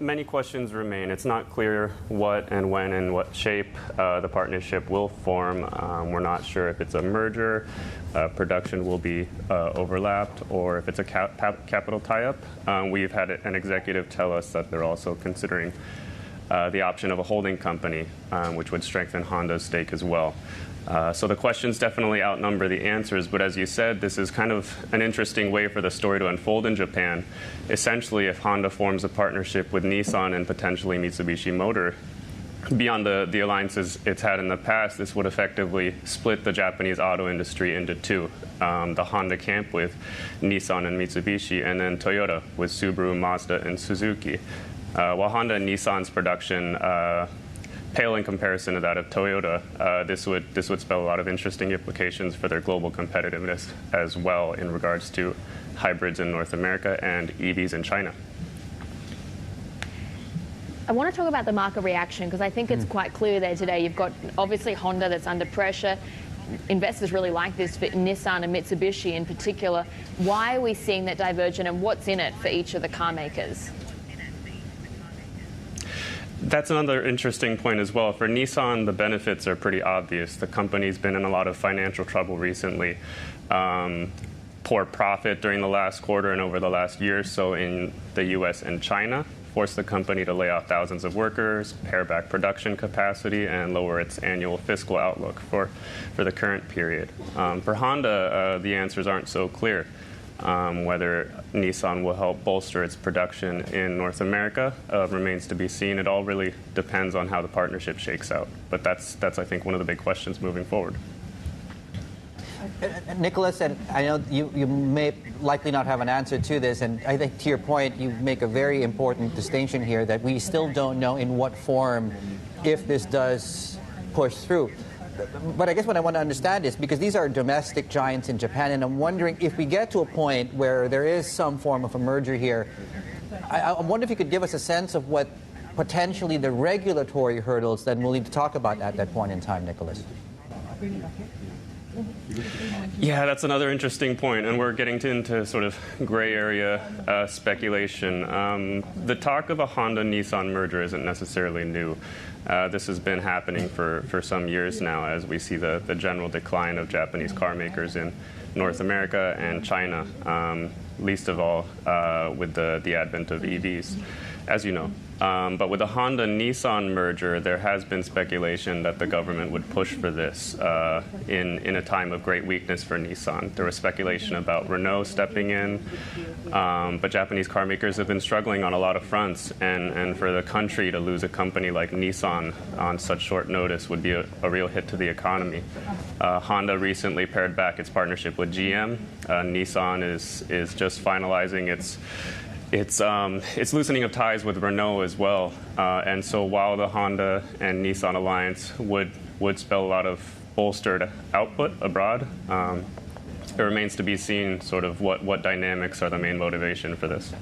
Many questions remain. It's not clear what and when and what shape the partnership will form. We're not sure if it's a merger, production will be overlapped, or if it's a capital tie-up. We've had an executive tell us that they're also considering the option of a holding company, which would strengthen Honda's stake as well. So the questions definitely outnumber the answers, but as you said, this is kind of an interesting way for the story to unfold in Japan. Essentially, if Honda forms a partnership with Nissan and potentially Mitsubishi Motor, beyond the alliances it's had in the past, this would effectively split the Japanese auto industry into two. The Honda camp with Nissan and Mitsubishi, and then Toyota with Subaru, Mazda, and Suzuki. While Honda and Nissan's production pale in comparison to that of Toyota, this would spell a lot of interesting implications for their global competitiveness as well in regards to hybrids in North America and EVs in China. I want to talk about the market reaction because I think it's quite clear there today. You've got obviously Honda that's under pressure. Investors really like this for Nissan and Mitsubishi in particular. Why are we seeing that divergence, and what's in it for each of the car makers? That's another interesting point as well. For Nissan, the benefits are pretty obvious. The company's been in a lot of financial trouble recently. Poor profit during the last quarter and over the last year or so in the US and China forced the company to lay off thousands of workers, pare back production capacity, and lower its annual fiscal outlook for the current period. For Honda, the answers aren't so clear. Whether Nissan will help bolster its production in North America remains to be seen. It all really depends on how the partnership shakes out. But that's I think, one of the big questions moving forward. Nicholas, and I know you may likely not have an answer to this, and I think to your point, you make a very important distinction here that we still don't know in what form, if this does push through. But I guess what I want to understand is, because these are domestic giants in Japan, and I'm wondering if we get to a point where there is some form of a merger here, I wonder if you could give us a sense of what potentially the regulatory hurdles then we'll need to talk about at that point in time, Nicholas. Yeah, that's another interesting point, and we're getting into sort of gray area speculation. The talk of a Honda-Nissan merger isn't necessarily new. This has been happening for some years now as we see the general decline of Japanese car makers in North America and China, least of all with the advent of EVs, as you know. But with the Honda-Nissan merger, there has been speculation that the government would push for this in a time of great weakness for Nissan. There was speculation about Renault stepping in, but Japanese car makers have been struggling on a lot of fronts, and for the country to lose a company like Nissan on such short notice would be a real hit to the economy. Honda recently pared back its partnership with GM. Nissan is just finalizing its loosening of ties with Renault as well. And so while the Honda and Nissan alliance would spell a lot of bolstered output abroad, it remains to be seen sort of what dynamics are the main motivation for this.